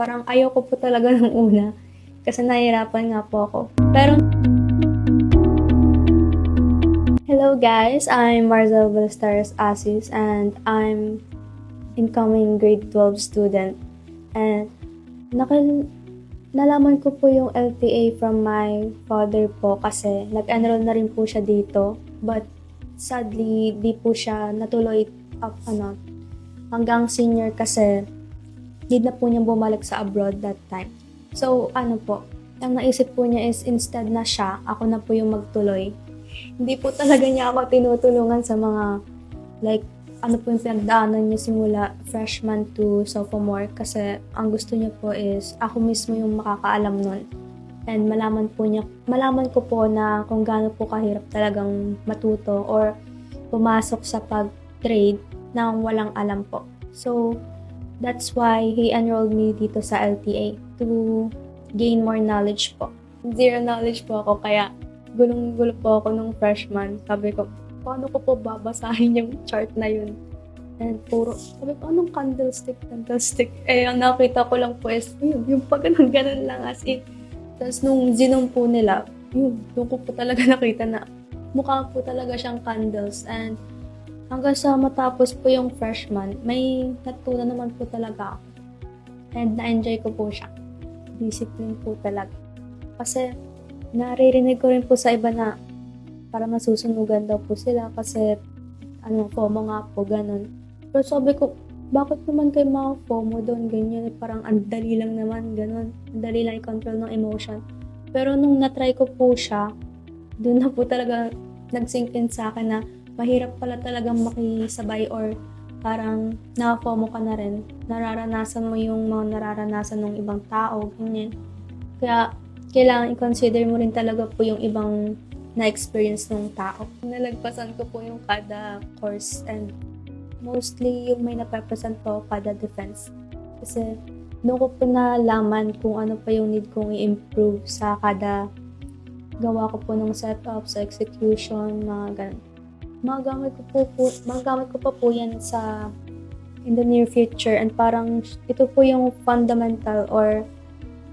Parang ayoko po talaga ng una kasi nahihirapan nga po ako. Pero hello guys, I'm Marzel Ballesteros Asis and I'm incoming grade 12 student. And nalaman ko po yung LTA from my father po kasi nag-enroll na rin po siya dito. But sadly, di po siya natuloy hanggang senior kasi need na po niya bumalik sa abroad that time. So, ang naisip po niya is instead na siya, ako na po yung magtuloy. Hindi po talaga niya ako tinutulungan sa mga, ano po yung pinagdaanan niya simula freshman to sophomore kasi ang gusto niya po is ako mismo yung makakaalam nun. And malaman ko po na kung gaano po kahirap talagang matuto or pumasok sa pag-trade nang walang alam po. So, that's why he enrolled me dito sa LTA to gain more knowledge po. Zero knowledge po ako kaya gulong-gulo po ako nung freshman. Sabi ko, paano ko po babasahin yung chart na yun? And sabi ko, anong candlestick? Eh, ang nakita ko lang po is, yung pag ganun lang as in. Tapos nung zinom po nila, doon ko po talaga nakita na mukha po talaga siyang candles. And hanggang sa matapos po yung freshman, may natutunan naman po talaga ako. And na-enjoy ko po siya. Discipline po talaga. Kasi naririnig ko rin po sa iba na para masusunugan daw po sila kasi FOMO nga po, ganun. Pero sabi ko, bakit naman kayo mga FOMO doon, ganyan? Parang ang dali lang naman, ganun. Ang dali lang i-control ng emotion. Pero nung natry ko po siya, doon na po talaga nag-sink in sa akin na mahirap pala talagang makisabay or parang na-FOMO ka na rin. Nararanasan mo yung mga nararanasan ng ibang tao, ganyan. Kaya kailangan i-consider mo rin talaga po yung ibang na-experience ng tao. Nalagpasan ko po yung kada course and mostly yung may napapresent po kada defense. Kasi doon ko po nalaman kung ano pa yung need kong i-improve sa kada gawa ko po ng setup, sa execution, mga ganun. Magagamit ko pa po yan in the near future and parang ito po yung fundamental or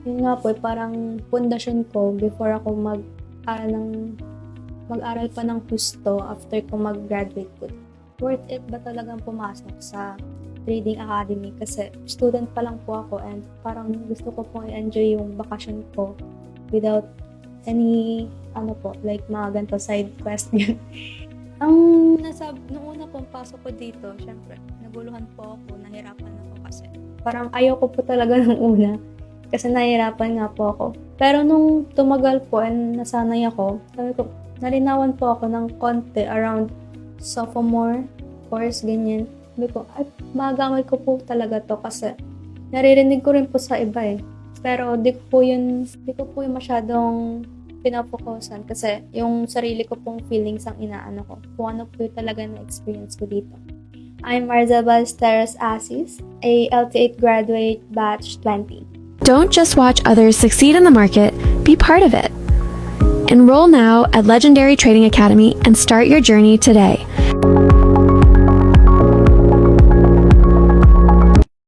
yun nga po, parang pundasyon ko before ako mag-aral pa ng husto after ko mag-graduate po. Worth it ba talagang pumasok sa trading academy kasi student pa lang po ako and parang gusto ko pong i-enjoy yung bakasyon ko without any mga ganito side quest. Nung una pong pasok ko dito, syempre, naguluhan po ako, nahirapan ako kasi parang ayoko po talaga ng una kasi nahirapan nga po ako. Pero nung tumagal po and nasanay ako, sabi ko, nalinawan po ako ng konti around sophomore course, ganyan. Sabi ko, magamit ko po talaga to kasi naririnig ko rin po sa iba eh. Pero di ko po yun masyadong pinapokusan kasi yung sarili ko pong feelings ang inaano ko. Kung ano po talaga na experience ko dito. I'm Marzel Ballesteros Asis, a LT8 graduate batch 20. Don't just watch others succeed in the market, be part of it. Enroll now at Legendary Trading Academy and start your journey today.